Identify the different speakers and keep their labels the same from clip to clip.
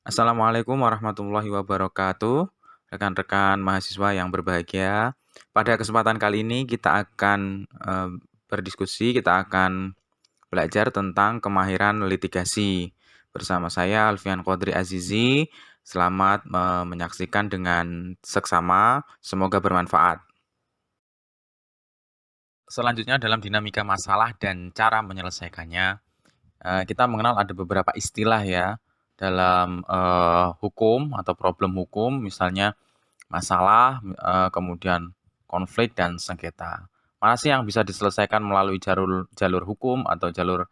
Speaker 1: Assalamualaikum warahmatullahi wabarakatuh, rekan-rekan mahasiswa yang berbahagia. Pada kesempatan kali ini kita akan berdiskusi, kita akan belajar tentang kemahiran litigasi. Bersama saya Alfian Qadri Azizi. Selamat menyaksikan dengan seksama, semoga bermanfaat. Selanjutnya dalam dinamika masalah dan cara menyelesaikannya, kita mengenal ada beberapa istilah ya dalam hukum atau problem hukum, misalnya masalah, kemudian konflik dan sengketa. Mana sih yang bisa diselesaikan melalui jalur jalur hukum atau jalur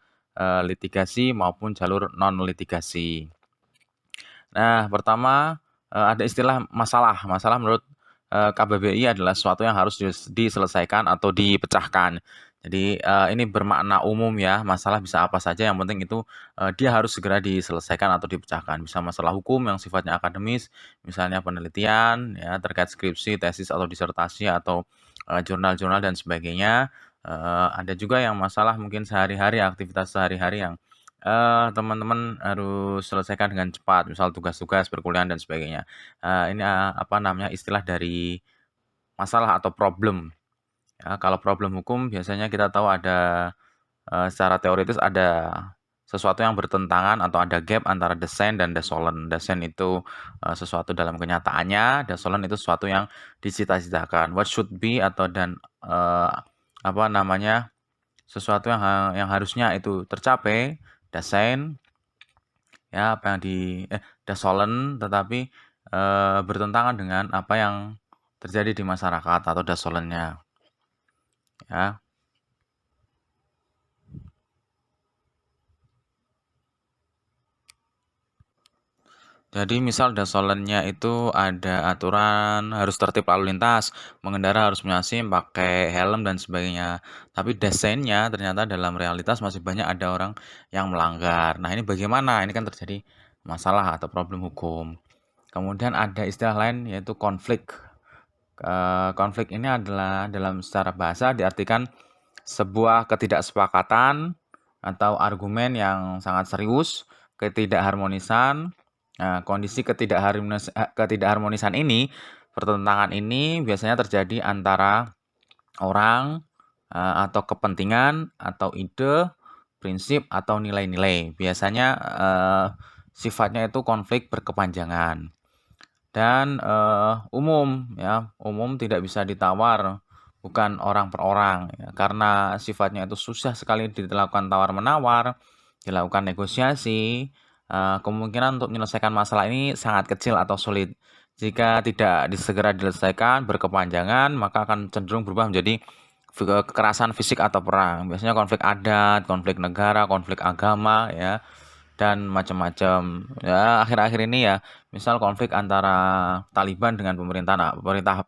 Speaker 1: litigasi maupun jalur non litigasi. Nah, pertama ada istilah masalah. Masalah menurut KBBI adalah sesuatu yang harus diselesaikan atau dipecahkan. Jadi ini bermakna umum ya, masalah bisa apa saja, yang penting itu dia harus segera diselesaikan atau dipecahkan. Bisa masalah hukum yang sifatnya akademis, misalnya penelitian ya terkait skripsi, tesis atau disertasi atau jurnal-jurnal dan sebagainya. Ada juga yang masalah mungkin sehari-hari, aktivitas sehari-hari yang teman-teman harus selesaikan dengan cepat, misal tugas-tugas perkuliahan dan sebagainya. Ini, apa namanya, istilah dari masalah atau problem, ya. Kalau problem hukum biasanya kita tahu ada, secara teoritis ada sesuatu yang bertentangan atau ada gap antara desain dan desolen. Desain itu, sesuatu dalam kenyataannya, desolen itu sesuatu yang dicita-citakan. What should be atau apa namanya, sesuatu yang harusnya itu tercapai, desain. Ya, apa yang dasolen tetapi, bertentangan dengan apa yang terjadi di masyarakat atau dasolennya, ya. Jadi misal dasolennya itu ada aturan harus tertib lalu lintas, mengendara harus punya SIM, pakai helm dan sebagainya. Tapi desainnya ternyata dalam realitas masih banyak ada orang yang melanggar. Nah, ini bagaimana? Ini kan terjadi masalah atau problem hukum. Kemudian ada istilah lain yaitu konflik. Konflik ini adalah dalam secara bahasa diartikan sebuah ketidaksepakatan atau argumen yang sangat serius, ketidakharmonisan. Nah, kondisi ketidakharmonisan ini, pertentangan ini biasanya terjadi antara orang, atau kepentingan, atau ide, prinsip, atau nilai-nilai. Biasanya, sifatnya itu konflik berkepanjangan. Dan, umum tidak bisa ditawar, bukan orang per orang ya, karena sifatnya itu susah sekali dilakukan tawar-menawar, dilakukan negosiasi, kemungkinan untuk menyelesaikan masalah ini sangat kecil atau sulit. Jika tidak segera diselesaikan, berkepanjangan, maka akan cenderung berubah menjadi kekerasan fisik atau perang. Biasanya konflik adat, konflik negara, konflik agama ya, dan macam-macam. Ya, akhir-akhir ini ya, misal konflik antara Taliban dengan pemerintah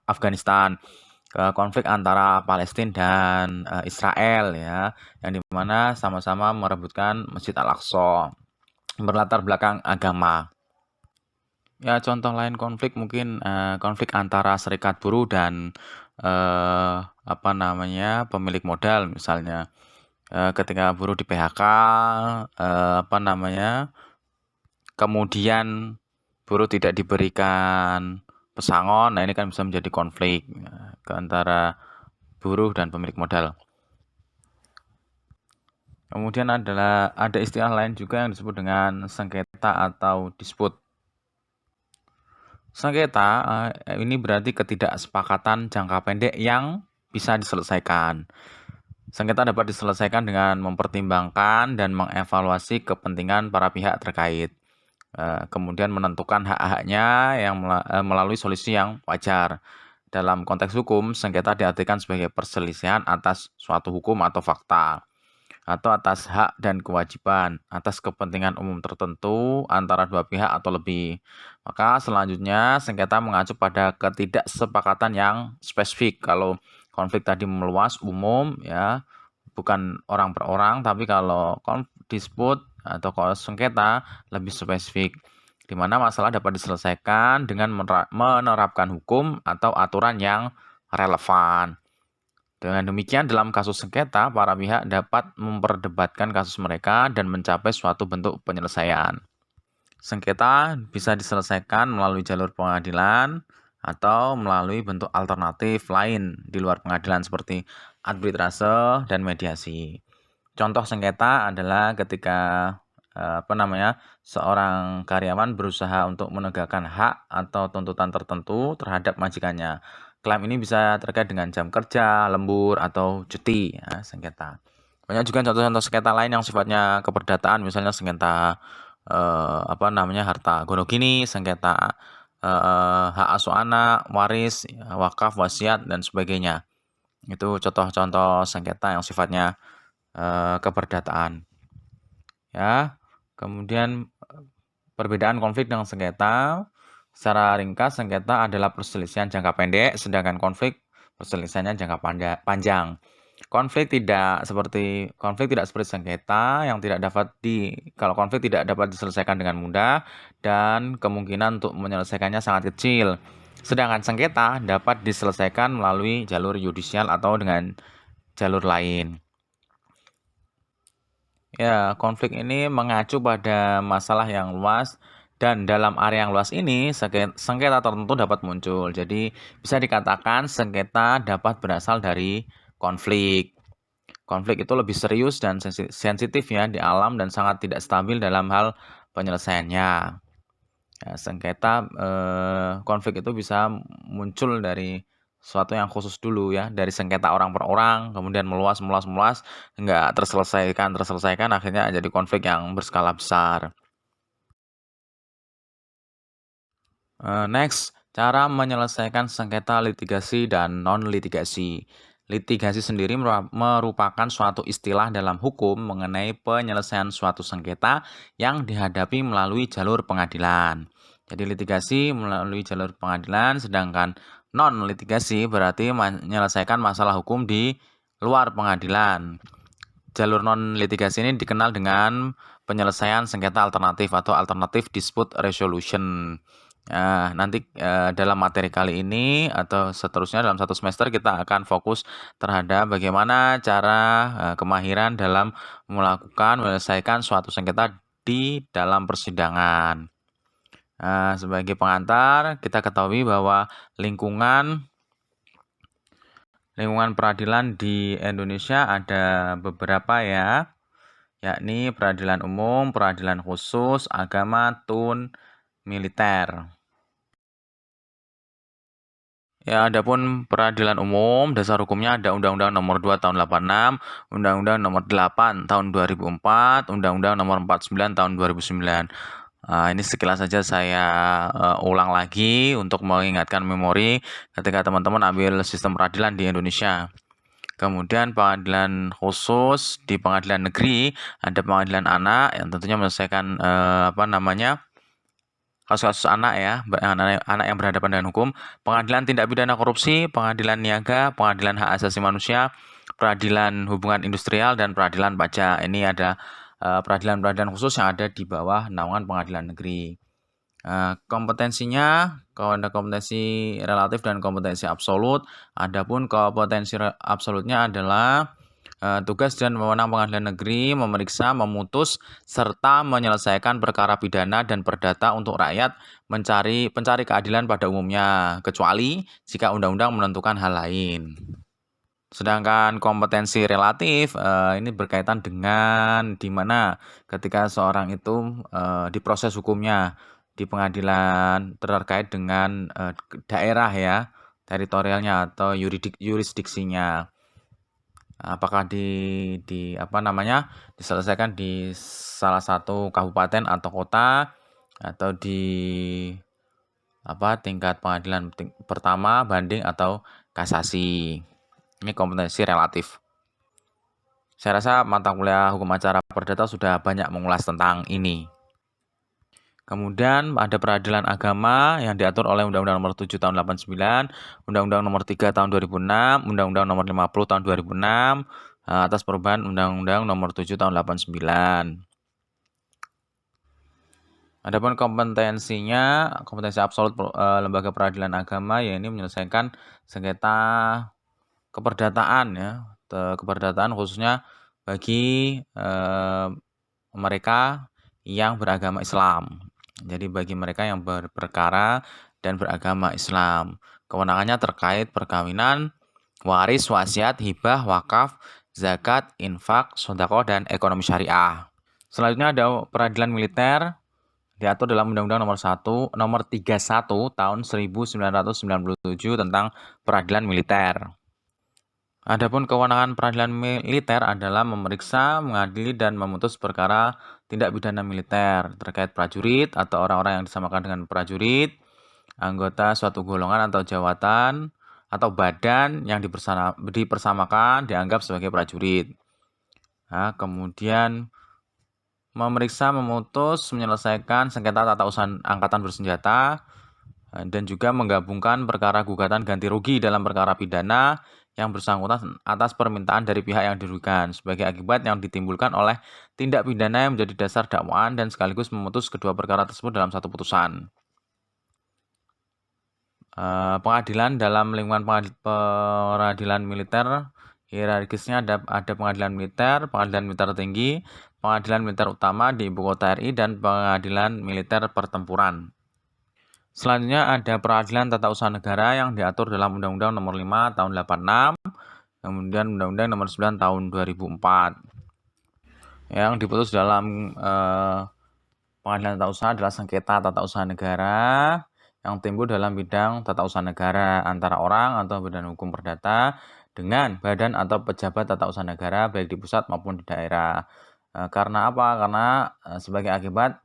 Speaker 1: Afghanistan, konflik antara Palestina dan Israel ya, yang dimana sama-sama merebutkan Masjid Al-Aqsa, berlatar belakang agama. Ya, contoh lain konflik mungkin konflik antara serikat buruh dan apa namanya, pemilik modal misalnya. Ketika buruh di PHK, apa namanya, kemudian buruh tidak diberikan pesangon, nah ini kan bisa menjadi konflik antara buruh dan pemilik modal. Kemudian ada istilah lain juga yang disebut dengan sengketa atau dispute. Sengketa ini berarti ketidaksepakatan jangka pendek yang bisa diselesaikan. Sengketa dapat diselesaikan dengan mempertimbangkan dan mengevaluasi kepentingan para pihak terkait. Kemudian menentukan hak-haknya yang melalui solusi yang wajar. Dalam konteks hukum, sengketa diartikan sebagai perselisihan atas suatu hukum atau fakta, atau atas hak dan kewajiban, atas kepentingan umum tertentu antara dua pihak atau lebih. Maka selanjutnya sengketa mengacu pada ketidaksepakatan yang spesifik. Kalau konflik tadi meluas umum ya, bukan orang per orang, tapi kalau dispute atau kalau sengketa lebih spesifik, di mana masalah dapat diselesaikan dengan menerapkan hukum atau aturan yang relevan. Dengan demikian, dalam kasus sengketa, para pihak dapat memperdebatkan kasus mereka dan mencapai suatu bentuk penyelesaian. Sengketa bisa diselesaikan melalui jalur pengadilan atau melalui bentuk alternatif lain di luar pengadilan seperti arbitrase dan mediasi. Contoh sengketa adalah ketika seorang karyawan berusaha untuk menegakkan hak atau tuntutan tertentu terhadap majikannya. Klaim ini bisa terkait dengan jam kerja, lembur, atau cuti, ya, sengketa. Banyak juga contoh-contoh sengketa lain yang sifatnya keperdataan, misalnya sengketa harta gonogini, sengketa hak asuh anak, waris, wakaf, wasiat, dan sebagainya. Itu contoh-contoh sengketa yang sifatnya keperdataan. Ya, kemudian perbedaan konflik dengan sengketa. Secara ringkas, sengketa adalah perselisihan jangka pendek, sedangkan konflik perselisihannya jangka panjang. Konflik tidak seperti sengketa yang kalau konflik tidak dapat diselesaikan dengan mudah dan kemungkinan untuk menyelesaikannya sangat kecil. Sedangkan sengketa dapat diselesaikan melalui jalur yudisial atau dengan jalur lain. Ya, konflik ini mengacu pada masalah yang luas dan dalam area yang luas ini sengketa tertentu dapat muncul. Jadi bisa dikatakan sengketa dapat berasal dari konflik. Konflik itu lebih serius dan sensitif ya di alam dan sangat tidak stabil dalam hal penyelesaiannya. Ya, konflik itu bisa muncul dari sesuatu yang khusus dulu ya, dari sengketa orang per orang, kemudian meluas, nggak terselesaikan, akhirnya jadi konflik yang berskala besar. Next, cara menyelesaikan sengketa litigasi dan non-litigasi. Litigasi sendiri merupakan suatu istilah dalam hukum mengenai penyelesaian suatu sengketa yang dihadapi melalui jalur pengadilan. Jadi litigasi melalui jalur pengadilan, sedangkan non-litigasi berarti menyelesaikan masalah hukum di luar pengadilan. Jalur non-litigasi ini dikenal dengan penyelesaian sengketa alternatif atau alternative dispute resolution. Nah, nanti dalam materi kali ini atau seterusnya dalam satu semester kita akan fokus terhadap bagaimana cara kemahiran dalam menyelesaikan suatu sengketa di dalam persidangan. Sebagai pengantar, kita ketahui bahwa lingkungan peradilan di Indonesia ada beberapa ya, yakni peradilan umum, peradilan khusus, agama, tun, militer. Ya, adapun peradilan umum, dasar hukumnya ada Undang-Undang Nomor 2 Tahun 86, Undang-Undang Nomor 8 Tahun 2004, Undang-Undang Nomor 49 Tahun 2009. Ini sekilas saja saya ulang lagi untuk mengingatkan memori ketika teman-teman ambil sistem peradilan di Indonesia. Kemudian pengadilan khusus di pengadilan negeri, ada pengadilan anak yang tentunya menyelesaikan kasus-kasus anak ya, anak yang berhadapan dengan hukum, pengadilan tindak pidana korupsi, pengadilan niaga, pengadilan hak asasi manusia, peradilan hubungan industrial, dan peradilan pajak. Ini ada peradilan-peradilan khusus yang ada di bawah naungan pengadilan negeri. Kompetensinya, ada kompetensi relatif dan kompetensi absolut. Adapun kompetensi absolutnya adalah tugas dan wewenang pengadilan negeri memeriksa, memutus, serta menyelesaikan perkara pidana dan perdata untuk rakyat pencari keadilan pada umumnya, kecuali jika undang-undang menentukan hal lain. Sedangkan kompetensi relatif ini berkaitan dengan di mana ketika seorang itu diproses hukumnya di pengadilan terkait dengan daerah ya, teritorialnya atau yurisdiksinya. Apakah diselesaikan di salah satu kabupaten atau kota atau di tingkat pengadilan pertama, banding atau kasasi. Ini kompetensi relatif. Saya rasa mata kuliah hukum acara perdata sudah banyak mengulas tentang ini. Kemudian ada peradilan agama yang diatur oleh Undang-Undang Nomor 7 Tahun 89, Undang-Undang Nomor 3 Tahun 2006, Undang-Undang Nomor 50 Tahun 2006, atas perubahan Undang-Undang Nomor 7 Tahun 89. Adapun kompetensi absolut lembaga peradilan agama yaitu menyelesaikan sengketa keperdataan ya, keperdataan khususnya bagi mereka yang beragama Islam. Jadi bagi mereka yang berperkara dan beragama Islam. Kewenangannya terkait perkawinan, waris, wasiat, hibah, wakaf, zakat, infak, sedekah, dan ekonomi syariah. Selanjutnya ada peradilan militer, diatur dalam Undang-Undang nomor 31 tahun 1997 tentang peradilan militer. Adapun kewenangan peradilan militer adalah memeriksa, mengadili, dan memutus perkara tindak pidana militer terkait prajurit atau orang-orang yang disamakan dengan prajurit, anggota suatu golongan atau jawatan, atau badan yang dipersamakan dianggap sebagai prajurit. Nah, kemudian memeriksa, memutus, menyelesaikan sengketa tata usaha angkatan bersenjata, dan juga menggabungkan perkara gugatan ganti rugi dalam perkara pidana yang bersangkutan atas permintaan dari pihak yang dirugikan sebagai akibat yang ditimbulkan oleh tindak pidana yang menjadi dasar dakwaan dan sekaligus memutus kedua perkara tersebut dalam satu putusan. Pengadilan dalam lingkungan peradilan militer, hierarkisnya ada pengadilan militer tinggi, pengadilan militer utama di ibu kota RI, dan pengadilan militer pertempuran. Selanjutnya ada peradilan tata usaha negara yang diatur dalam Undang-Undang nomor 5 tahun 86, kemudian Undang-Undang nomor 9 tahun 2004. Yang diputus dalam pengadilan tata usaha adalah sengketa tata usaha negara yang timbul dalam bidang tata usaha negara antara orang atau badan hukum perdata dengan badan atau pejabat tata usaha negara baik di pusat maupun di daerah. Karena apa? Karena sebagai akibat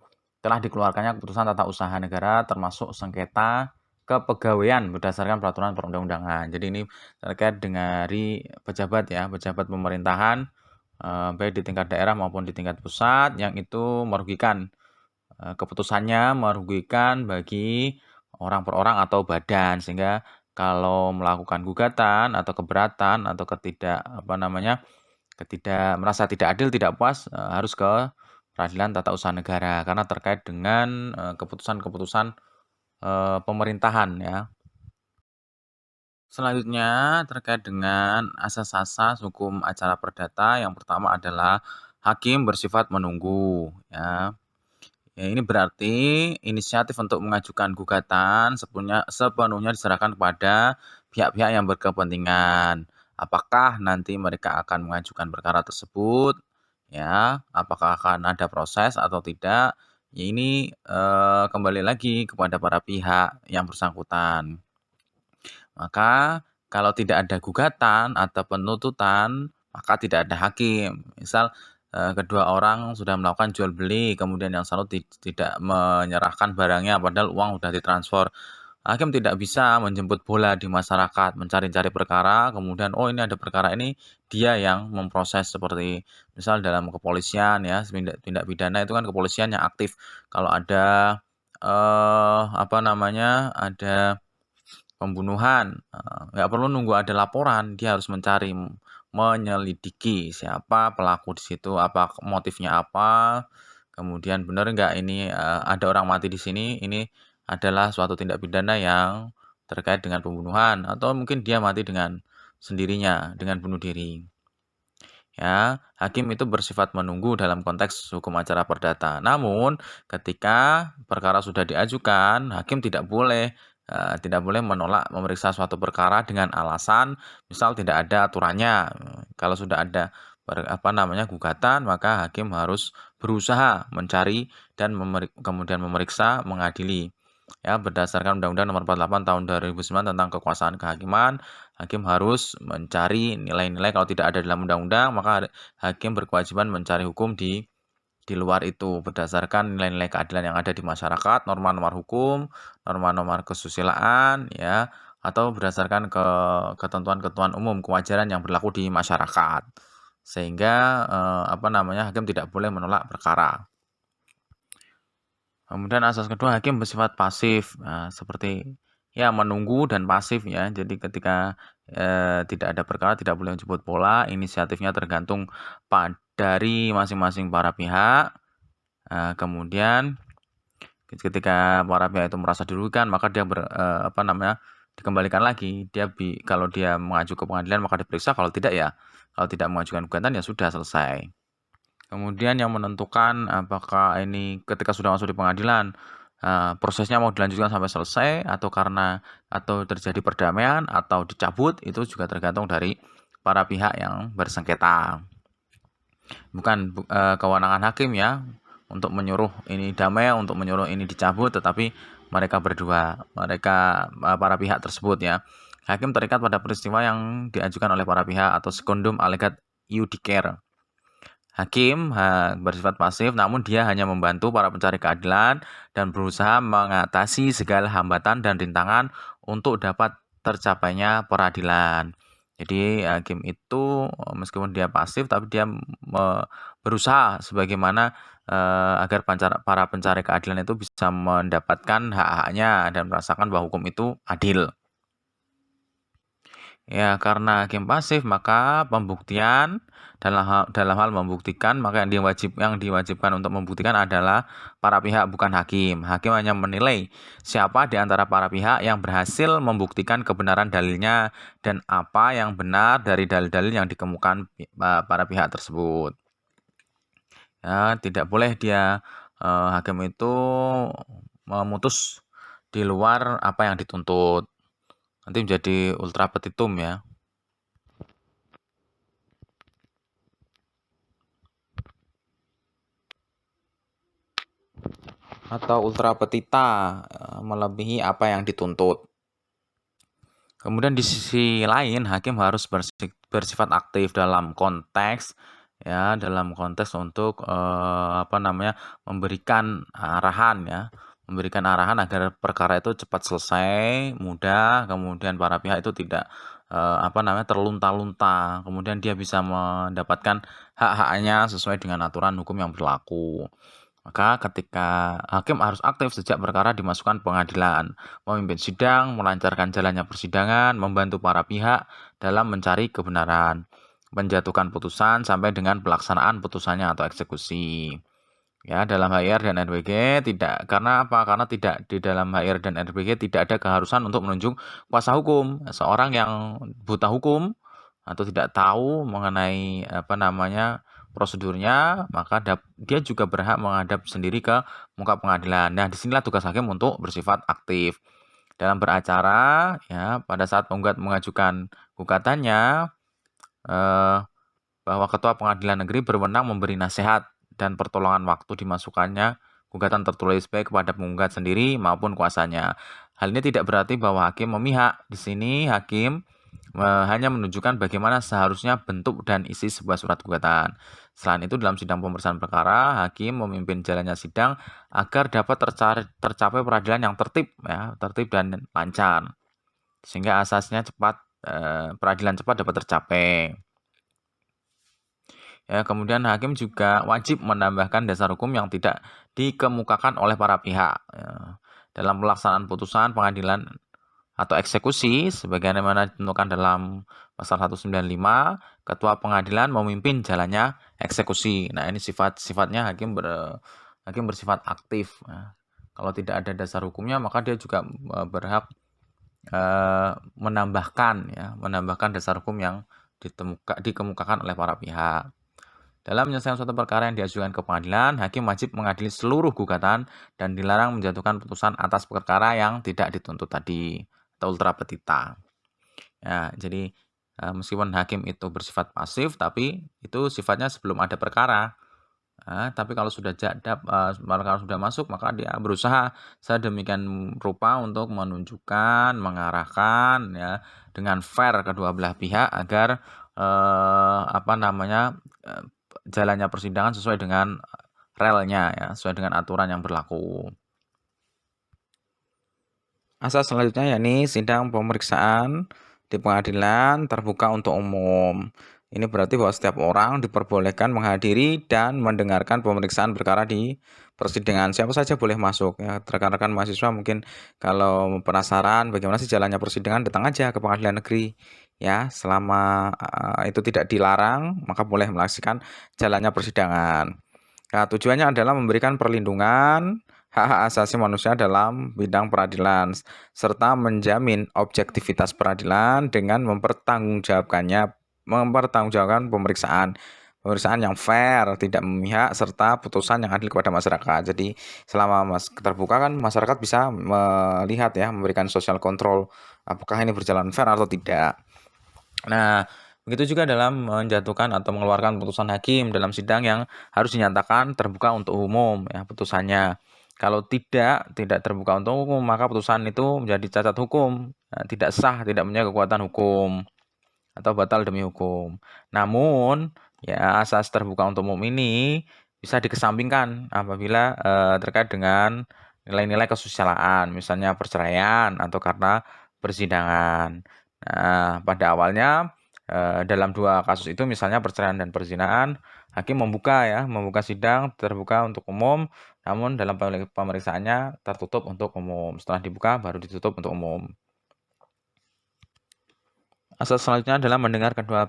Speaker 1: telah dikeluarkannya keputusan tata usaha negara termasuk sengketa kepegawaian berdasarkan peraturan perundang-undangan. Jadi ini terkait dengan pejabat ya, pejabat pemerintahan baik di tingkat daerah maupun di tingkat pusat yang itu merugikan, keputusannya merugikan bagi orang per orang atau badan, sehingga kalau melakukan gugatan atau keberatan atau merasa tidak adil, tidak puas, harus ke peradilan tata usaha negara karena terkait dengan keputusan-keputusan pemerintahan ya. Selanjutnya terkait dengan asas-asas hukum acara perdata, yang pertama adalah hakim bersifat menunggu ya. Ya, ini berarti inisiatif untuk mengajukan gugatan sepenuhnya diserahkan kepada pihak-pihak yang berkepentingan. Apakah nanti mereka akan mengajukan perkara tersebut, ya? Apakah akan ada proses atau tidak? Ya, ini kembali lagi kepada para pihak yang bersangkutan. Maka kalau tidak ada gugatan atau penuntutan, maka tidak ada hakim. Misal kedua orang sudah melakukan jual beli, kemudian yang satu tidak menyerahkan barangnya padahal uang sudah ditransfer. Hakim tidak bisa menjemput bola di masyarakat, mencari-cari perkara, kemudian oh ini ada perkara ini, dia yang memproses seperti misal dalam kepolisian ya, tindak pidana itu kan kepolisian yang aktif. Kalau ada ada pembunuhan, nggak perlu nunggu ada laporan, dia harus menyelidiki siapa pelaku di situ, apa motifnya apa, kemudian benar nggak ini ada orang mati di sini, ini adalah suatu tindak pidana yang terkait dengan pembunuhan, atau mungkin dia mati dengan sendirinya, dengan bunuh diri. Ya, hakim itu bersifat menunggu dalam konteks hukum acara perdata. Namun, ketika perkara sudah diajukan, hakim tidak boleh menolak memeriksa suatu perkara dengan alasan misal tidak ada aturannya. Kalau sudah ada gugatan, maka hakim harus berusaha mencari dan kemudian memeriksa, mengadili. Ya, berdasarkan Undang-Undang Nomor 48 Tahun 2009 tentang kekuasaan kehakiman, hakim harus mencari nilai-nilai. Kalau tidak ada dalam undang-undang, maka hakim berkewajiban mencari hukum di luar itu berdasarkan nilai-nilai keadilan yang ada di masyarakat, norma-norma hukum, norma-norma kesusilaan ya, atau berdasarkan ketentuan-ketentuan umum kewajaran yang berlaku di masyarakat. Sehingga hakim tidak boleh menolak perkara. Kemudian asas kedua, hakim bersifat pasif. Nah, seperti ya menunggu dan pasif ya. Jadi ketika tidak ada perkara tidak boleh menjemput bola, inisiatifnya tergantung dari masing-masing para pihak. Kemudian ketika para pihak itu merasa dirugikan, maka dia dikembalikan lagi. Kalau dia mengajukan ke pengadilan maka diperiksa, kalau tidak mengajukan gugatan ya sudah selesai. Kemudian yang menentukan apakah ini ketika sudah masuk di pengadilan, prosesnya mau dilanjutkan sampai selesai atau terjadi perdamaian atau dicabut, itu juga tergantung dari para pihak yang bersengketa. Bukan kewenangan hakim ya untuk menyuruh ini damai, untuk menyuruh ini dicabut, tetapi mereka para pihak tersebut ya. Hakim terikat pada peristiwa yang diajukan oleh para pihak atau secundum allegat iudicer. Hakim bersifat pasif, namun dia hanya membantu para pencari keadilan dan berusaha mengatasi segala hambatan dan rintangan untuk dapat tercapainya peradilan. Jadi hakim itu meskipun dia pasif, tapi dia berusaha sebagaimana agar para pencari keadilan itu bisa mendapatkan hak-haknya dan merasakan bahwa hukum itu adil. Ya, karena hakim pasif, maka pembuktian dalam hal membuktikan, maka yang diwajibkan untuk membuktikan adalah para pihak, bukan hakim. Hakim hanya menilai siapa di antara para pihak yang berhasil membuktikan kebenaran dalilnya dan apa yang benar dari dalil-dalil yang dikemukakan para pihak tersebut. Ya, tidak boleh hakim itu memutus di luar apa yang dituntut. Nanti menjadi ultra petitum ya. Atau ultra petita, melebihi apa yang dituntut. Kemudian di sisi lain, hakim harus bersifat aktif dalam konteks untuk memberikan arahan agar perkara itu cepat selesai, mudah, kemudian para pihak itu tidak terlunta-lunta, kemudian dia bisa mendapatkan hak-haknya sesuai dengan aturan hukum yang berlaku. Maka ketika hakim harus aktif sejak perkara dimasukkan pengadilan, memimpin sidang, melancarkan jalannya persidangan, membantu para pihak dalam mencari kebenaran, menjatuhkan putusan sampai dengan pelaksanaan putusannya atau eksekusi. Ya, dalam HR dan RBG karena tidak di dalam HR dan RBG tidak ada keharusan untuk menunjuk kuasa hukum. Seorang yang buta hukum atau tidak tahu mengenai prosedurnya, maka dia juga berhak menghadap sendiri ke muka pengadilan. Nah, disinilah tugas hakim untuk bersifat aktif dalam beracara ya. Pada saat penggugat mengajukan gugatannya, bahwa ketua pengadilan negeri berwenang memberi nasihat dan pertolongan waktu dimasukkannya gugatan tertulis baik kepada penggugat sendiri maupun kuasanya. Hal ini tidak berarti bahwa hakim memihak. Di sini hakim hanya menunjukkan bagaimana seharusnya bentuk dan isi sebuah surat gugatan. Selain itu, dalam sidang pemeriksaan perkara, hakim memimpin jalannya sidang agar dapat tercapai peradilan yang tertib dan lancar, sehingga asasnya peradilan cepat dapat tercapai. Ya, kemudian hakim juga wajib menambahkan dasar hukum yang tidak dikemukakan oleh para pihak dalam pelaksanaan putusan pengadilan atau eksekusi sebagaimana ditentukan dalam pasal 195. Ketua pengadilan memimpin jalannya eksekusi. Nah, ini sifatnya hakim bersifat aktif. Kalau tidak ada dasar hukumnya, maka dia juga berhak menambahkan dasar hukum yang dikemukakan oleh para pihak. Dalam menyelesaikan suatu perkara yang diajukan ke pengadilan, hakim wajib mengadili seluruh gugatan dan dilarang menjatuhkan putusan atas perkara yang tidak dituntut tadi, atau ultra petita. Ya, jadi meskipun hakim itu bersifat pasif, tapi itu sifatnya sebelum ada perkara. Tapi kalau sudah perkara sudah masuk, maka dia berusaha sedemikian rupa untuk menunjukkan, mengarahkan ya dengan fair kedua belah pihak agar jalannya persidangan sesuai dengan relnya ya, sesuai dengan aturan yang berlaku. Asas selanjutnya yakni sidang pemeriksaan di pengadilan terbuka untuk umum. Ini berarti bahwa setiap orang diperbolehkan menghadiri dan mendengarkan pemeriksaan perkara di persidangan. Siapa saja boleh masuk ya. Rekan-rekan mahasiswa mungkin kalau penasaran bagaimana sih jalannya persidangan, datang aja ke pengadilan negeri ya. Selama itu tidak dilarang, maka boleh menyaksikan jalannya persidangan. Nah, tujuannya adalah memberikan perlindungan hak-hak asasi manusia dalam bidang peradilan, serta menjamin objektivitas peradilan dengan mempertanggungjawabkan pemeriksaan. pemeriksaan yang fair, tidak memihak, serta putusan yang adil kepada masyarakat. Jadi selama terbuka kan masyarakat bisa melihat ya, memberikan social control apakah ini berjalan fair atau tidak. Nah, begitu juga dalam menjatuhkan atau mengeluarkan putusan hakim dalam sidang yang harus dinyatakan terbuka untuk umum ya putusannya. Kalau tidak terbuka untuk umum, maka putusan itu menjadi cacat hukum, tidak sah, tidak punya kekuatan hukum atau batal demi hukum. Namun, ya asas terbuka untuk umum ini bisa dikesampingkan apabila terkait dengan nilai-nilai kesusilaan, misalnya perceraian atau karena persidangan. Nah, pada awalnya dalam dua kasus itu, misalnya perceraian dan perzinahan, hakim membuka sidang terbuka untuk umum, namun dalam pemeriksaannya tertutup untuk umum. Setelah dibuka baru ditutup untuk umum. Asas selanjutnya adalah mendengar kedua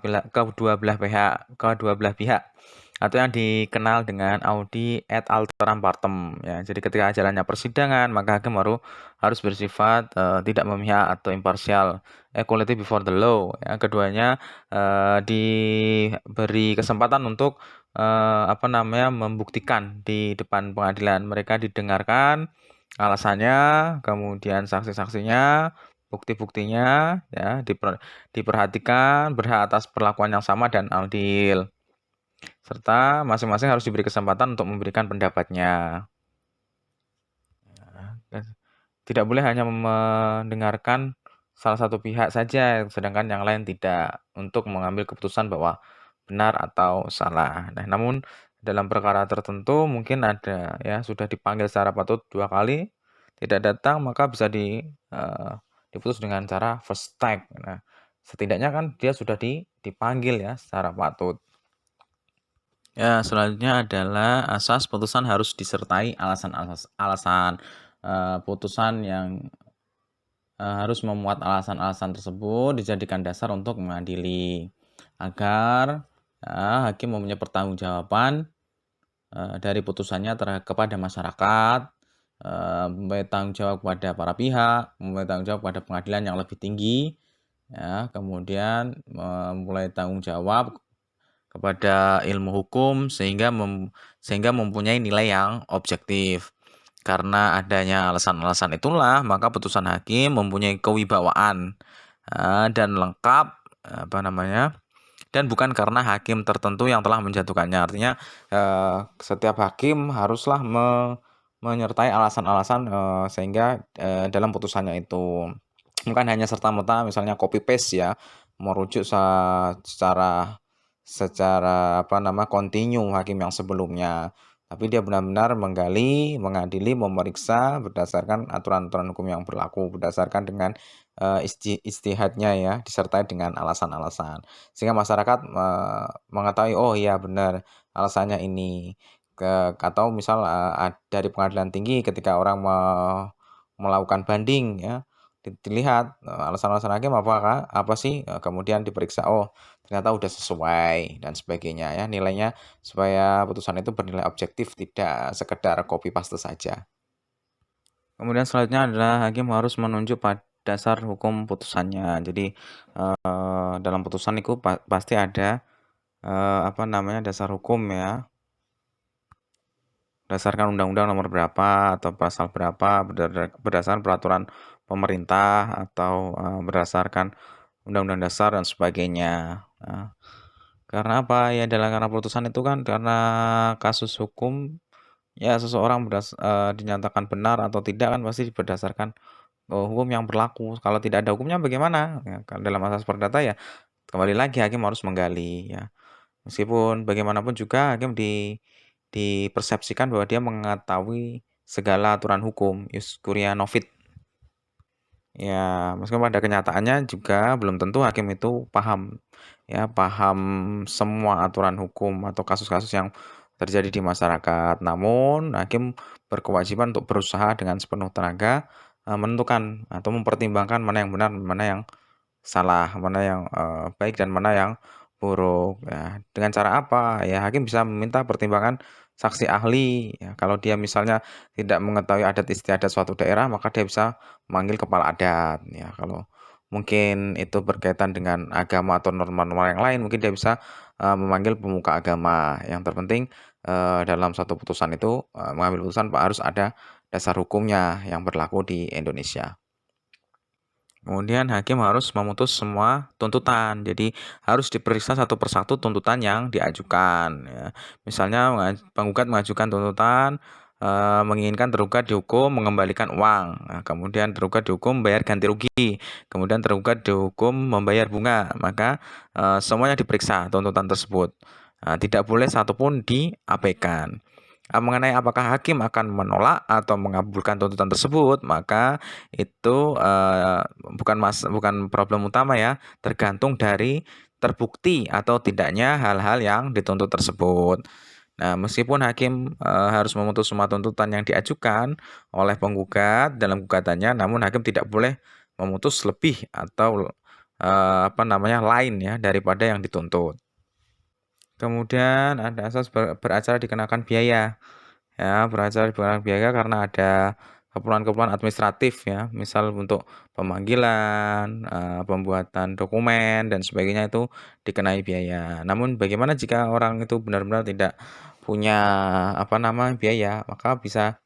Speaker 1: belah pihak atau yang dikenal dengan audi et alteram partem ya. Jadi ketika jalannya persidangan, maka hakim harus bersifat tidak memihak atau imparsial, equality before the law ya. Keduanya diberi kesempatan untuk membuktikan di depan pengadilan. Mereka didengarkan alasannya, kemudian saksi-saksinya, bukti-buktinya ya diperhatikan, berhak atas perlakuan yang sama dan adil, serta masing-masing harus diberi kesempatan untuk memberikan pendapatnya. Tidak boleh hanya mendengarkan salah satu pihak saja, sedangkan yang lain tidak, untuk mengambil keputusan bahwa benar atau salah. Nah, namun dalam perkara tertentu mungkin ada ya sudah dipanggil secara patut 2 kali, tidak datang, maka bisa diputus dengan cara first strike. Nah, setidaknya kan dia sudah dipanggil ya secara patut. Ya, selanjutnya adalah asas putusan harus disertai alasan putusan yang harus memuat alasan-alasan tersebut dijadikan dasar untuk mengadili agar hakim mempunyai pertanggungjawaban dari putusannya kepada masyarakat, mempunyai tanggung jawab kepada para pihak, mempunyai tanggung jawab kepada pengadilan yang lebih tinggi, ya, kemudian memulai tanggung jawab kepada ilmu hukum sehingga mempunyai nilai yang objektif. Karena adanya alasan-alasan itulah, maka putusan hakim mempunyai kewibawaan dan lengkap dan bukan karena hakim tertentu yang telah menjatuhkannya. Artinya setiap hakim haruslah menyertai alasan-alasan sehingga dalam putusannya itu bukan hanya serta-merta misalnya copy paste ya, merujuk secara kontinu hakim yang sebelumnya, tapi dia benar-benar menggali, mengadili, memeriksa berdasarkan aturan-aturan hukum yang berlaku, berdasarkan dengan ijtihadnya ya, disertai dengan alasan-alasan, sehingga masyarakat mengetahui oh iya benar alasannya ini. Atau misal dari pengadilan tinggi ketika orang melakukan banding ya, dilihat alasan-alasan hakim apa sih, kemudian diperiksa, oh ternyata udah sesuai dan sebagainya ya, nilainya supaya putusan itu bernilai objektif, tidak sekedar copy paste saja. Kemudian selanjutnya adalah hakim harus menunjuk pada dasar hukum putusannya. Jadi dalam putusan itu pasti ada dasar hukum ya, berdasarkan undang-undang nomor berapa atau pasal berapa, berdasarkan peraturan pemerintah atau berdasarkan undang-undang dasar dan sebagainya. Karena apa ya, karena putusan itu kan karena kasus hukum ya, seseorang dinyatakan benar atau tidak kan pasti berdasarkan hukum yang berlaku. Kalau tidak ada hukumnya bagaimana ya, dalam asas perdata ya kembali lagi hakim harus menggali ya, meskipun bagaimanapun juga hakim dipersepsikan bahwa dia mengetahui segala aturan hukum, ius curia novit. Ya, meskipun pada kenyataannya juga belum tentu hakim itu paham semua aturan hukum atau kasus-kasus yang terjadi di masyarakat. Namun, hakim berkewajiban untuk berusaha dengan sepenuh tenaga menentukan atau mempertimbangkan mana yang benar, mana yang salah, mana yang baik dan mana yang buruk ya. Dengan cara apa? Ya, hakim bisa meminta pertimbangan saksi ahli ya. Kalau dia misalnya tidak mengetahui adat istiadat suatu daerah, maka dia bisa memanggil kepala adat ya. Kalau mungkin itu berkaitan dengan agama atau norma-norma yang lain, mungkin dia bisa, memanggil pemuka agama. Yang terpenting, dalam satu putusan itu, mengambil putusan harus ada dasar hukumnya yang berlaku di Indonesia. Kemudian hakim harus memutus semua tuntutan. Jadi harus diperiksa satu persatu tuntutan yang diajukan ya. Misalnya penggugat mengajukan tuntutan menginginkan tergugat dihukum mengembalikan uang. Nah, kemudian tergugat dihukum membayar ganti rugi. Kemudian tergugat dihukum membayar bunga. Maka semuanya diperiksa tuntutan tersebut. Nah, tidak boleh satupun diabaikan. Mengenai apakah hakim akan menolak atau mengabulkan tuntutan tersebut, maka itu bukan problem utama ya, tergantung dari terbukti atau tidaknya hal-hal yang dituntut tersebut. Nah, meskipun hakim harus memutus semua tuntutan yang diajukan oleh penggugat dalam gugatannya, namun hakim tidak boleh memutus lebih atau lain ya daripada yang dituntut. Kemudian ada asas beracara dikenakan biaya. Ya, beracara dikenakan biaya karena ada keperluan-keperluan administratif ya, misal untuk pemanggilan, pembuatan dokumen dan sebagainya itu dikenai biaya. Namun bagaimana jika orang itu benar-benar tidak punya biaya, maka bisa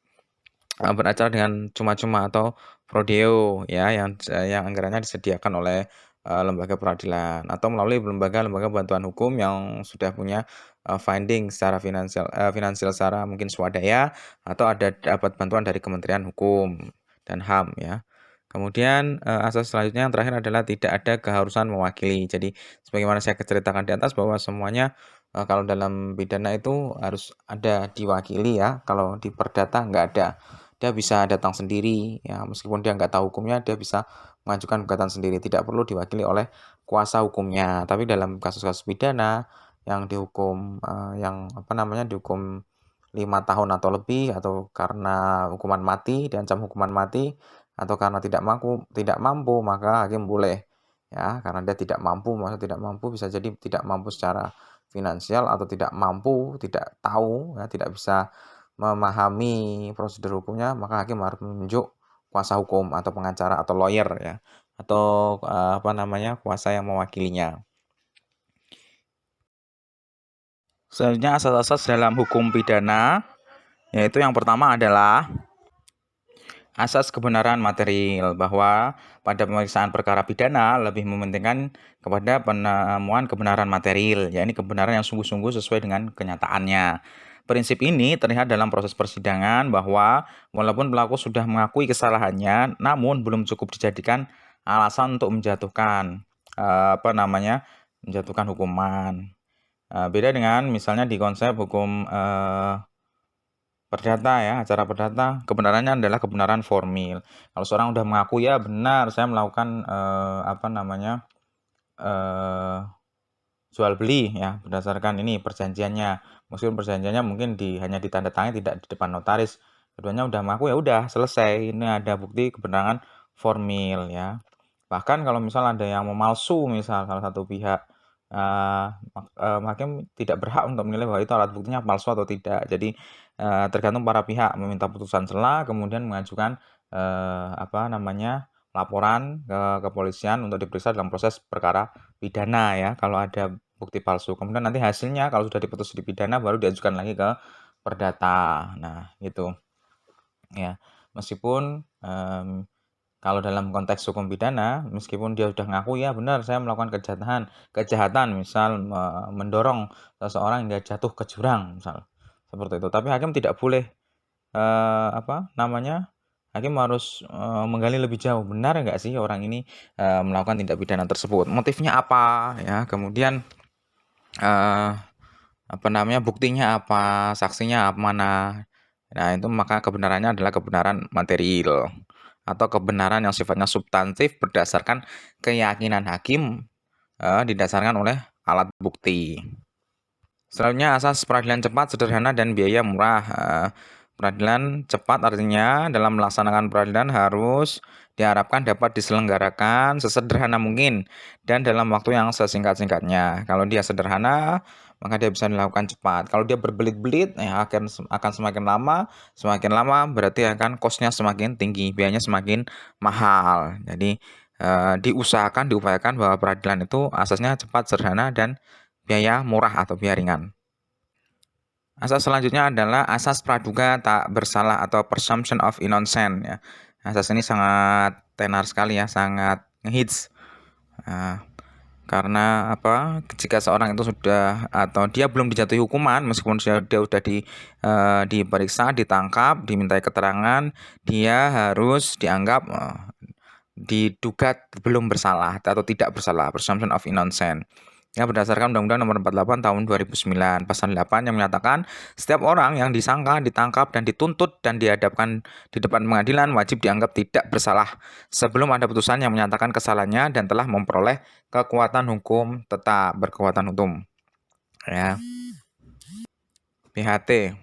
Speaker 1: beracara dengan cuma-cuma atau prodeo ya yang anggarannya disediakan oleh lembaga peradilan atau melalui lembaga-lembaga bantuan hukum yang sudah punya finding secara finansial secara mungkin swadaya atau dapat bantuan dari Kementerian Hukum dan HAM ya. Kemudian asas selanjutnya yang terakhir adalah tidak ada keharusan mewakili. Jadi sebagaimana saya ceritakan di atas bahwa semuanya kalau dalam pidana itu harus ada diwakili ya. Kalau di perdata nggak ada. Dia bisa datang sendiri ya, meskipun dia nggak tahu hukumnya, dia bisa mengajukan gugatan sendiri, tidak perlu diwakili oleh kuasa hukumnya. Tapi dalam kasus-kasus pidana yang dihukum dihukum 5 tahun atau lebih atau karena hukuman mati, diancam hukuman mati atau karena tidak mampu maka hakim boleh ya, karena dia tidak mampu, maksudnya tidak mampu bisa jadi tidak mampu secara finansial atau tidak mampu, tidak tahu ya, tidak bisa memahami prosedur hukumnya, maka hakim harus menunjuk kuasa hukum atau pengacara atau lawyer ya, atau kuasa yang mewakilinya. Selanjutnya asas-asas dalam hukum pidana, yaitu yang pertama adalah asas kebenaran material, bahwa pada pemeriksaan perkara pidana lebih mementingkan kepada penemuan kebenaran material, yakni kebenaran yang sungguh-sungguh sesuai dengan kenyataannya. Prinsip ini terlihat dalam proses persidangan bahwa walaupun pelaku sudah mengakui kesalahannya, namun belum cukup dijadikan alasan untuk menjatuhkan menjatuhkan hukuman. Beda dengan misalnya di konsep hukum perdata ya, acara perdata, kebenarannya adalah kebenaran formil. Kalau seorang udah mengaku ya benar saya melakukan jual beli ya berdasarkan ini perjanjiannya. Meskipun perjanjiannya mungkin hanya ditandatangani tidak di depan notaris. Keduanya udah mengaku ya udah selesai. Ini ada bukti kebenaran formil ya. Bahkan kalau misal ada yang memalsu misal salah satu pihak hakim tidak berhak untuk menilai bahwa itu alat buktinya palsu atau tidak. Jadi tergantung para pihak meminta putusan sela, kemudian mengajukan laporan ke kepolisian untuk diperiksa dalam proses perkara pidana ya. Kalau ada bukti palsu, kemudian nanti hasilnya kalau sudah diputus di pidana baru diajukan lagi ke perdata. Nah, gitu ya. Meskipun kalau dalam konteks hukum pidana, meskipun dia sudah ngaku ya benar saya melakukan kejahatan misal mendorong seseorang hingga jatuh ke jurang misal seperti itu. Tapi hakim tidak boleh hakim harus menggali lebih jauh, benar nggak sih orang ini melakukan tindak pidana tersebut, motifnya apa ya, kemudian buktinya apa, saksinya apa mana. Nah itu maka kebenarannya adalah kebenaran material atau kebenaran yang sifatnya substantif berdasarkan keyakinan hakim didasarkan oleh alat bukti. Selanjutnya asas peradilan cepat, sederhana, dan biaya murah. Peradilan cepat artinya dalam melaksanakan peradilan harus diharapkan dapat diselenggarakan sesederhana mungkin dan dalam waktu yang sesingkat-singkatnya. Kalau dia sederhana, maka dia bisa dilakukan cepat. Kalau dia berbelit-belit, ya akan semakin lama berarti akan cost-nya semakin tinggi, biayanya semakin mahal. Jadi diupayakan bahwa peradilan itu asasnya cepat, sederhana, dan biaya murah atau biaya ringan. Asas selanjutnya adalah asas praduga tak bersalah atau presumption of innocence ya. Asas ini sangat tenar sekali ya, sangat ngehits. Karena apa? Jika seorang itu sudah atau dia belum dijatuhi hukuman, meskipun dia sudah diperiksa, ditangkap, dimintai keterangan, dia harus dianggap diduga belum bersalah atau tidak bersalah, presumption of innocence. Ya, berdasarkan Undang-Undang Nomor 48 Tahun 2009 Pasal 8 yang menyatakan setiap orang yang disangka, ditangkap, dan dituntut dan dihadapkan di depan pengadilan wajib dianggap tidak bersalah sebelum ada putusan yang menyatakan kesalahannya dan telah memperoleh kekuatan hukum tetap, berkekuatan hukum. Ya. PHT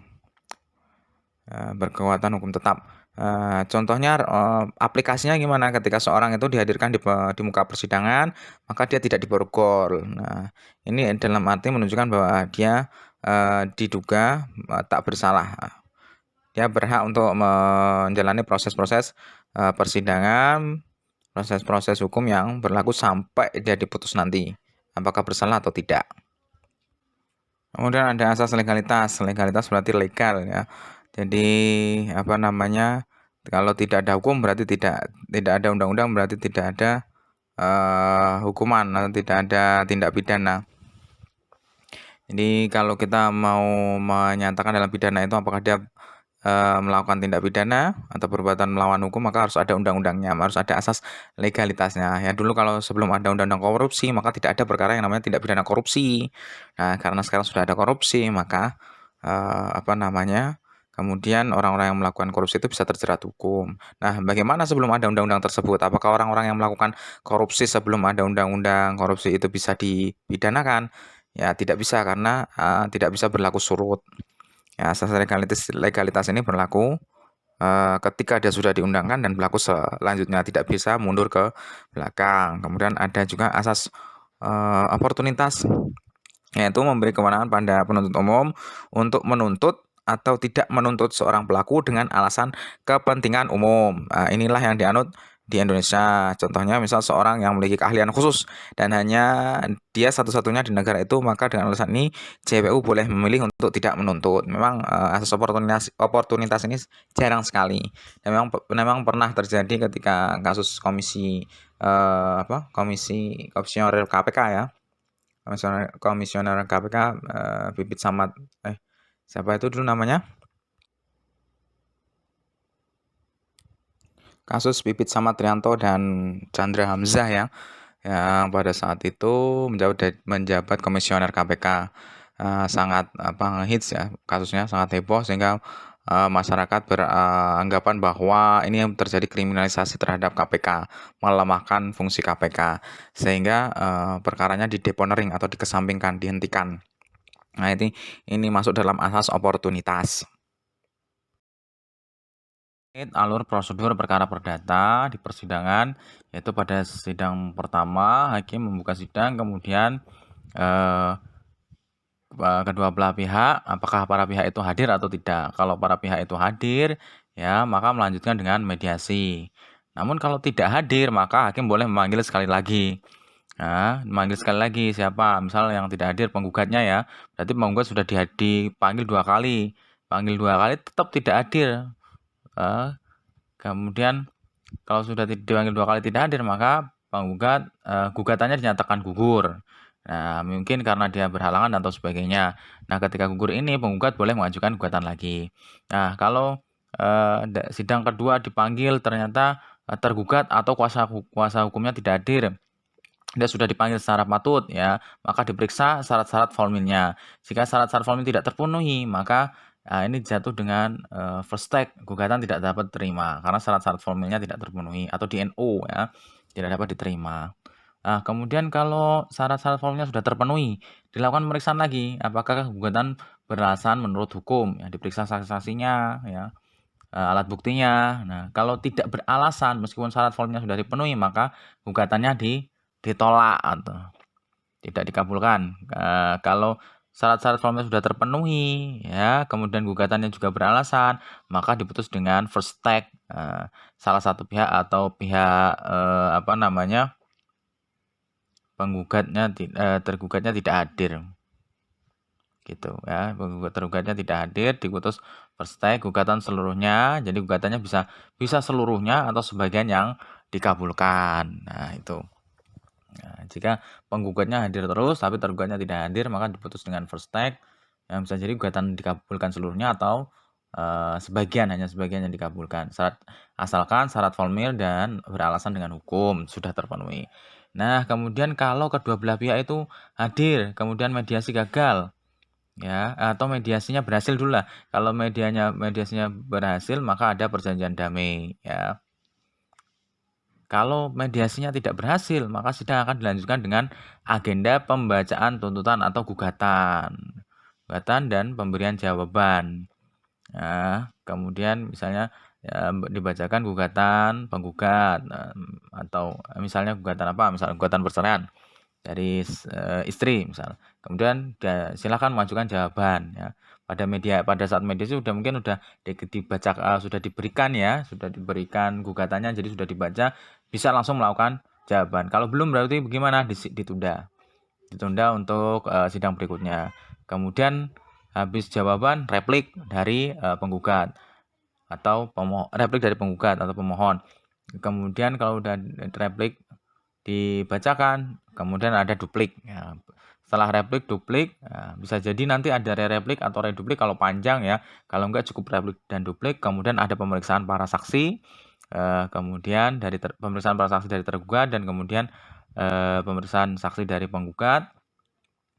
Speaker 1: berkekuatan hukum tetap. Contohnya aplikasinya gimana ketika seorang itu dihadirkan di muka persidangan, maka dia tidak diborgol. Nah, ini dalam arti menunjukkan bahwa dia diduga tak bersalah. Dia berhak untuk menjalani proses-proses persidangan, proses-proses hukum yang berlaku sampai dia diputus nanti, apakah bersalah atau tidak. Kemudian ada asas legalitas. Legalitas berarti legal ya. Jadi apa namanya? Kalau tidak ada hukum berarti tidak ada undang-undang, berarti tidak ada hukuman atau tidak ada tindak pidana. Jadi kalau kita mau menyatakan dalam pidana itu apakah dia melakukan tindak pidana atau perbuatan melawan hukum, maka harus ada undang-undangnya, harus ada asas legalitasnya. Ya dulu kalau sebelum ada undang-undang korupsi, maka tidak ada perkara yang namanya tindak pidana korupsi. Nah, karena sekarang sudah ada korupsi, maka kemudian orang-orang yang melakukan korupsi itu bisa terjerat hukum. Nah, bagaimana sebelum ada undang-undang tersebut? Apakah orang-orang yang melakukan korupsi sebelum ada undang-undang korupsi itu bisa dipidanakan? Ya, tidak bisa karena tidak bisa berlaku surut. Ya, asas legalitas ini berlaku ketika dia sudah diundangkan dan berlaku selanjutnya, tidak bisa mundur ke belakang. Kemudian ada juga asas oportunitas, yaitu memberi kewenangan pada penuntut umum untuk menuntut atau tidak menuntut seorang pelaku dengan alasan kepentingan umum. Inilah yang dianut di Indonesia. Contohnya misal seorang yang memiliki keahlian khusus dan hanya dia satu-satunya di negara itu, maka dengan alasan ini JPU boleh memilih untuk tidak menuntut. Memang asas oportunitas ini jarang sekali. Dan memang pernah terjadi ketika kasus komisioner KPK ya. Komisioner KPK Pipit Samad siapa itu dulu namanya? Kasus Pipit Samadrianto dan Chandra Hamzah ya, yang pada saat itu menjabat komisioner KPK. Sangat ngehits ya, kasusnya sangat heboh sehingga masyarakat beranggapan bahwa ini yang terjadi kriminalisasi terhadap KPK, melemahkan fungsi KPK, sehingga perkaranya dideponering atau dikesampingkan, dihentikan. Nah, ini masuk dalam asas oportunitas. Alur prosedur perkara perdata di persidangan, yaitu pada sidang pertama hakim membuka sidang, kemudian kedua belah pihak, apakah para pihak itu hadir atau tidak. Kalau para pihak itu hadir, ya maka melanjutkan dengan mediasi. Namun kalau tidak hadir, maka hakim boleh memanggil sekali lagi. Nah, memanggil sekali lagi siapa? Misal yang tidak hadir penggugatnya ya, berarti penggugat sudah dipanggil 2 kali. Panggil 2 kali tetap tidak hadir. Kemudian kalau sudah dipanggil 2 kali tidak hadir, maka penggugat gugatannya dinyatakan gugur. Nah, mungkin karena dia berhalangan atau sebagainya. Nah, ketika gugur ini penggugat boleh mengajukan gugatan lagi. Nah, kalau sidang kedua dipanggil ternyata tergugat atau kuasa hukumnya tidak hadir, dia sudah dipanggil secara patut ya, maka diperiksa syarat-syarat formilnya. Jika syarat-syarat formil tidak terpenuhi, maka ini jatuh dengan first take, gugatan tidak dapat diterima karena syarat-syarat formilnya tidak terpenuhi, atau DNO ya, tidak dapat diterima. Nah, kemudian kalau syarat-syarat formilnya sudah terpenuhi, dilakukan pemeriksaan lagi, apakah gugatan beralasan menurut hukum, ya, diperiksa saksi-saksinya, ya, alat buktinya. Nah, kalau tidak beralasan meskipun syarat formilnya sudah dipenuhi, maka gugatannya ditolak atau tidak dikabulkan. Kalau syarat-syarat formil sudah terpenuhi, ya, kemudian gugatannya juga beralasan, maka diputus dengan first take, salah satu pihak atau pihak penggugatnya tergugatnya tidak hadir, gitu ya. Tergugatnya tidak hadir, diputus first take, gugatan seluruhnya. Jadi gugatannya bisa seluruhnya atau sebagian yang dikabulkan. Nah, itu. Nah, jika penggugatnya hadir terus tapi tergugatnya tidak hadir, maka diputus dengan first take. Yang bisa jadi gugatan dikabulkan seluruhnya atau hanya sebagian yang dikabulkan. Asalkan syarat formil dan beralasan dengan hukum sudah terpenuhi. Nah, kemudian kalau kedua belah pihak itu hadir, kemudian mediasi gagal, ya, atau mediasinya berhasil dulu lah. Kalau mediasinya berhasil, maka ada perjanjian damai, ya. Kalau mediasinya tidak berhasil, maka sidang akan dilanjutkan dengan agenda pembacaan tuntutan atau gugatan. Gugatan dan pemberian jawaban. Nah, kemudian misalnya ya, dibacakan gugatan penggugat, atau misalnya gugatan apa? Misalnya gugatan perceraian dari istri misal. Kemudian silakan mengajukan jawaban, ya. Pada saat mediasi sudah diberikan gugatannya, jadi sudah dibaca, bisa langsung melakukan jawaban. Kalau belum berarti bagaimana? Ditunda untuk sidang berikutnya. Kemudian habis jawaban, replik dari penggugat atau pemohon. Kemudian kalau udah replik dibacakan, kemudian ada duplik, ya. Setelah replik, duplik, ya, bisa jadi nanti ada replik atau reduplik kalau panjang, ya. Kalau enggak cukup replik dan duplik. Kemudian ada pemeriksaan para saksi, kemudian dari pemeriksaan para saksi dari tergugat, dan kemudian pemeriksaan saksi dari penggugat.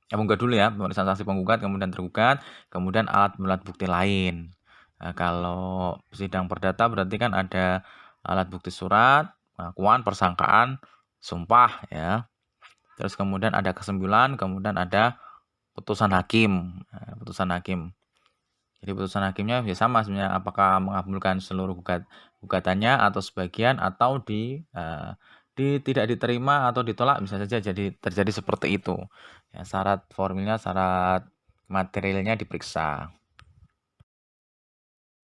Speaker 1: Penggugat dulu, ya, pemeriksaan saksi penggugat, kemudian tergugat, kemudian alat bukti lain. Nah, kalau sidang perdata berarti kan ada alat bukti surat, pengakuan, persangkaan, sumpah, ya. Terus kemudian ada kesimpulan, kemudian ada putusan hakim. Nah, putusan hakim. Jadi putusan hakimnya ya sama sebenarnya, apakah mengabulkan seluruh gugatannya atau sebagian, atau tidak diterima atau ditolak, bisa saja terjadi seperti itu. Ya, syarat formilnya, syarat materialnya diperiksa.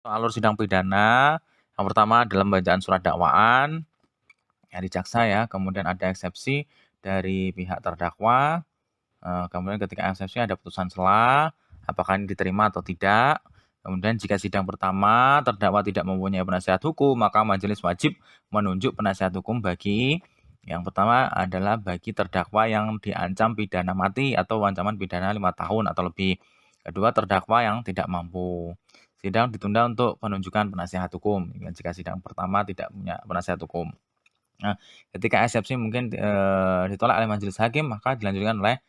Speaker 1: Alur sidang pidana, yang pertama dalam bacaan surat dakwaan dari jaksa, ya, kemudian ada eksepsi dari pihak terdakwa, kemudian ketika eksepsi ada putusan sela, apakah ini diterima atau tidak. Kemudian jika sidang pertama terdakwa tidak mempunyai penasihat hukum, maka majelis wajib menunjuk penasihat hukum bagi yang pertama adalah bagi terdakwa yang diancam pidana mati atau ancaman pidana 5 tahun atau lebih. Kedua, terdakwa yang tidak mampu. Sidang ditunda untuk penunjukan penasihat hukum jika sidang pertama tidak punya penasihat hukum. Nah, ketika eksepsi mungkin ditolak oleh majelis hakim, maka dilanjutkan oleh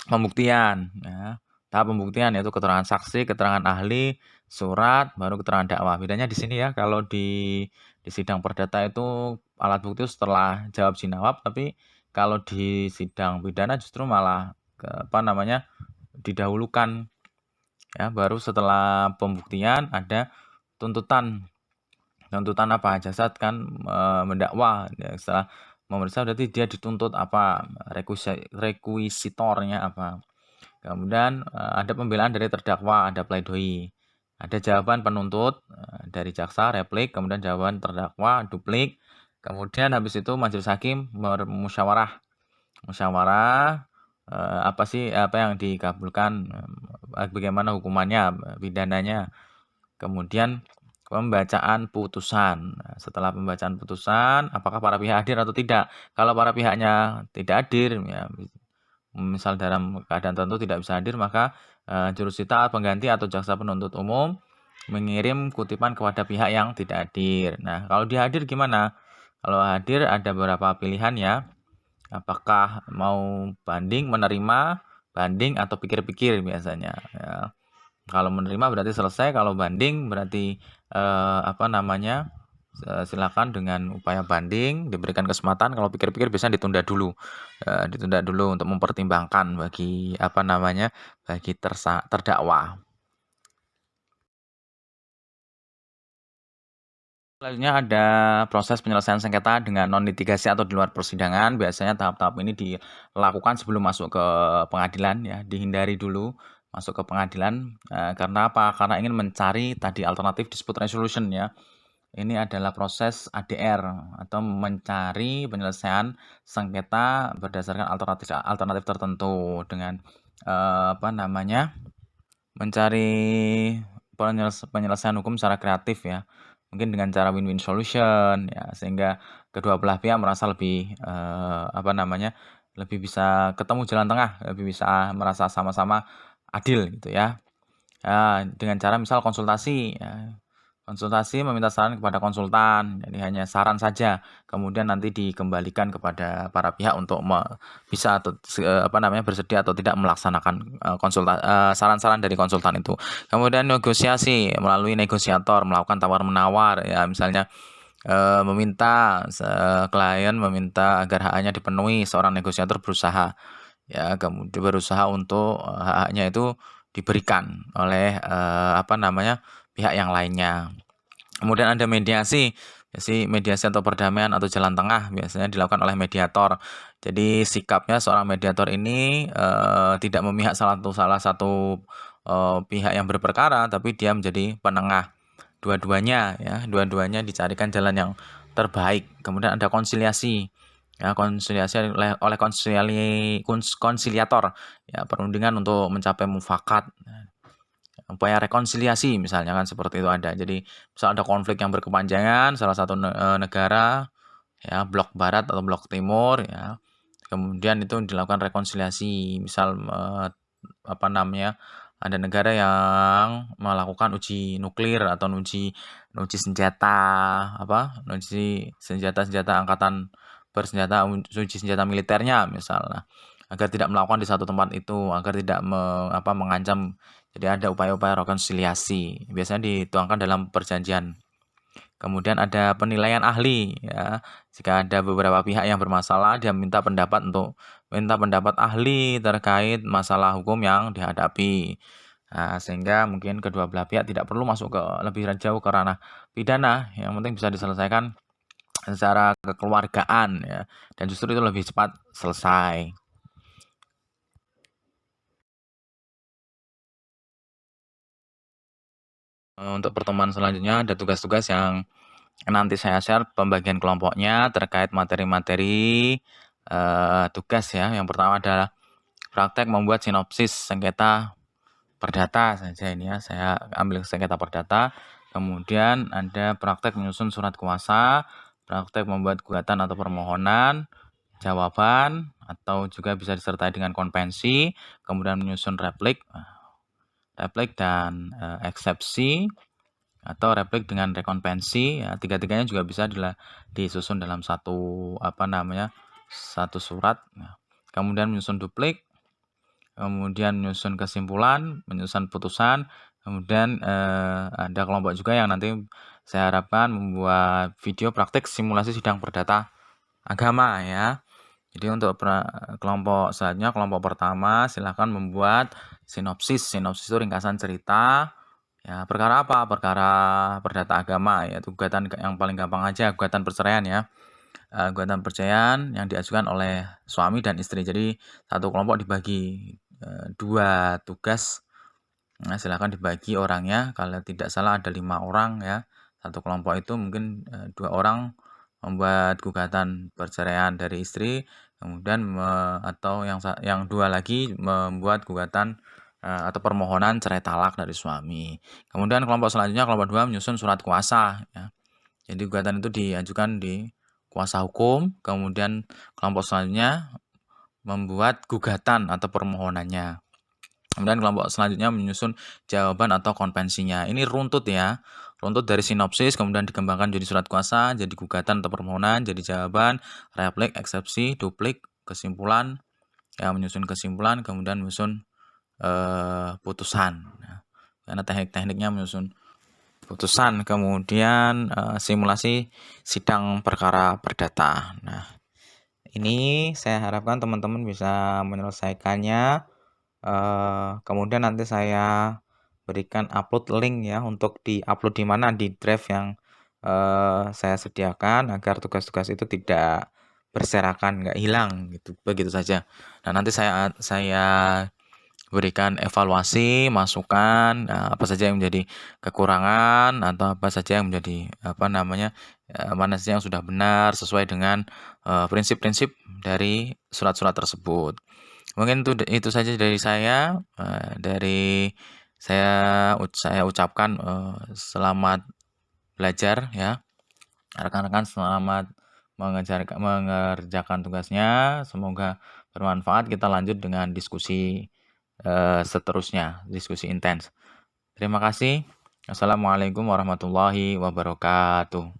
Speaker 1: pembuktian, ya. Tahap pembuktian yaitu keterangan saksi, keterangan ahli, surat, baru keterangan dakwah. Bedanya di sini, ya, kalau di sidang perdata itu alat bukti setelah jawab jinawab, tapi kalau di sidang pidana justru malah didahulukan, ya. Baru setelah pembuktian ada tuntutan apa, jasad kan mendakwa, ya. Setelah memeriksa berarti dia dituntut apa, rekuisitornya apa. Kemudian ada pembelaan dari terdakwa, ada pledoi, ada jawaban penuntut dari jaksa, replik, kemudian jawaban terdakwa, duplik. Kemudian habis itu majelis hakim musyawarah apa yang dikabulkan, bagaimana hukumannya, pidananya. Kemudian pembacaan putusan. Setelah pembacaan putusan, apakah para pihak hadir atau tidak? Kalau para pihaknya tidak hadir, ya, misal dalam keadaan tertentu tidak bisa hadir, maka jurusita pengganti atau jaksa penuntut umum mengirim kutipan kepada pihak yang tidak hadir. Nah, kalau dia hadir gimana? Kalau hadir ada beberapa pilihan, ya. Apakah mau banding, menerima, banding, atau pikir-pikir biasanya, ya. Kalau menerima berarti selesai, kalau banding berarti silakan dengan upaya banding, diberikan kesempatan. Kalau pikir-pikir biasanya ditunda dulu untuk mempertimbangkan bagi terdakwa. Selanjutnya ada proses penyelesaian sengketa dengan non-litigasi atau di luar persidangan. Biasanya tahap-tahap ini dilakukan sebelum masuk ke pengadilan ya, dihindari dulu masuk ke pengadilan. Karena apa? Karena ingin mencari tadi alternatif dispute resolution ya. Ini adalah proses ADR atau mencari penyelesaian sengketa berdasarkan alternatif tertentu dengan mencari penyelesaian hukum secara kreatif ya. Mungkin dengan cara win-win solution ya, sehingga kedua belah pihak merasa lebih lebih bisa ketemu jalan tengah, lebih bisa merasa sama-sama adil gitu ya. Dengan cara misal konsultasi ya. Konsultasi meminta saran kepada konsultan, jadi hanya saran saja, kemudian nanti dikembalikan kepada para pihak untuk bisa atau bersedia atau tidak melaksanakan saran-saran dari konsultan itu. Kemudian negosiasi melalui negosiator, melakukan tawar-menawar ya, misalnya klien meminta agar hak-haknya dipenuhi, seorang negosiator berusaha ya, kemudian berusaha untuk hak-haknya itu diberikan oleh pihak yang lainnya. Kemudian ada mediasi. Mediasi atau perdamaian atau jalan tengah biasanya dilakukan oleh mediator. Jadi sikapnya seorang mediator ini tidak memihak salah satu pihak yang berperkara, tapi dia menjadi penengah dua-duanya ya, dua-duanya dicarikan jalan yang terbaik. Kemudian ada konsiliasi. Ya, konsiliasi oleh konsiliator ya, perundingan untuk mencapai mufakat. Upaya rekonsiliasi misalnya kan seperti itu ada. Jadi misal ada konflik yang berkepanjangan salah satu negara ya, blok barat atau blok timur ya. Kemudian itu dilakukan rekonsiliasi. Misal ada negara yang melakukan uji nuklir atau uji senjata uji senjata angkatan bersenjata, uji senjata militernya misalnya, agar tidak melakukan di satu tempat itu, agar tidak mengancam. Jadi ada upaya-upaya rekonsiliasi, biasanya dituangkan dalam perjanjian. Kemudian ada penilaian ahli ya. Jika ada beberapa pihak yang bermasalah, dia minta pendapat ahli terkait masalah hukum yang dihadapi. Nah, sehingga mungkin kedua belah pihak tidak perlu masuk ke lebih jauh ke ranah pidana, yang penting bisa diselesaikan secara kekeluargaan ya, dan justru itu lebih cepat selesai. Untuk pertemuan selanjutnya ada tugas-tugas yang nanti saya share pembagian kelompoknya terkait materi-materi tugas ya. Yang pertama adalah praktek membuat sinopsis sengketa perdata saja ini ya. Saya ambil sengketa perdata. Kemudian ada praktek menyusun surat kuasa, praktek membuat gugatan atau permohonan, jawaban, atau juga bisa disertai dengan konvensi, kemudian menyusun replik dan eksepsi, atau replik dengan rekonvensi ya, tiga-tiganya juga bisa disusun dalam satu surat ya. Kemudian menyusun duplik, kemudian menyusun kesimpulan, menyusun putusan, kemudian ada kelompok juga yang nanti saya harapkan membuat video praktik simulasi sidang perdata agama ya. Jadi untuk kelompok selanjutnya, kelompok pertama silahkan membuat sinopsis. Sinopsis itu ringkasan cerita ya, perkara apa? Perkara perdata agama, yaitu gugatan yang paling gampang aja, gugatan perceraian ya. Gugatan perceraian yang diajukan oleh suami dan istri. Jadi satu kelompok dibagi dua tugas. Nah, silakan dibagi orangnya. Kalau tidak salah ada 5 orang ya. Satu kelompok itu mungkin 2 orang membuat gugatan perceraian dari istri, kemudian atau yang 2 lagi membuat gugatan atau permohonan cerai talak dari suami. Kemudian kelompok selanjutnya, kelompok 2 menyusun surat kuasa ya. Jadi gugatan itu diajukan di kuasa hukum, kemudian kelompok selanjutnya membuat gugatan atau permohonannya. Kemudian kelompok selanjutnya menyusun jawaban atau konvensinya. Ini runtut ya. Runtut dari sinopsis, kemudian dikembangkan jadi surat kuasa, jadi gugatan atau permohonan, jadi jawaban, replik, eksepsi, duplik, kesimpulan, ya menyusun kesimpulan, kemudian menyusun putusan. Nah, karena teknik-tekniknya menyusun putusan, kemudian simulasi sidang perkara perdata. Nah, ini saya harapkan teman-teman bisa menyelesaikannya. Kemudian nanti saya berikan upload link ya, untuk di-upload di mana, di drive yang
Speaker 2: saya sediakan agar tugas-tugas itu tidak berserakan, nggak hilang gitu, begitu saja. Nah, nanti saya berikan evaluasi, masukan, apa saja yang menjadi kekurangan atau apa saja yang menjadi mana saja yang sudah benar sesuai dengan prinsip-prinsip dari surat-surat tersebut. Mungkin itu saja dari saya. Saya ucapkan selamat belajar ya. Rekan-rekan selamat mengerjakan tugasnya. Semoga bermanfaat. Kita lanjut dengan diskusi seterusnya, diskusi intens. Terima kasih. Assalamualaikum warahmatullahi wabarakatuh.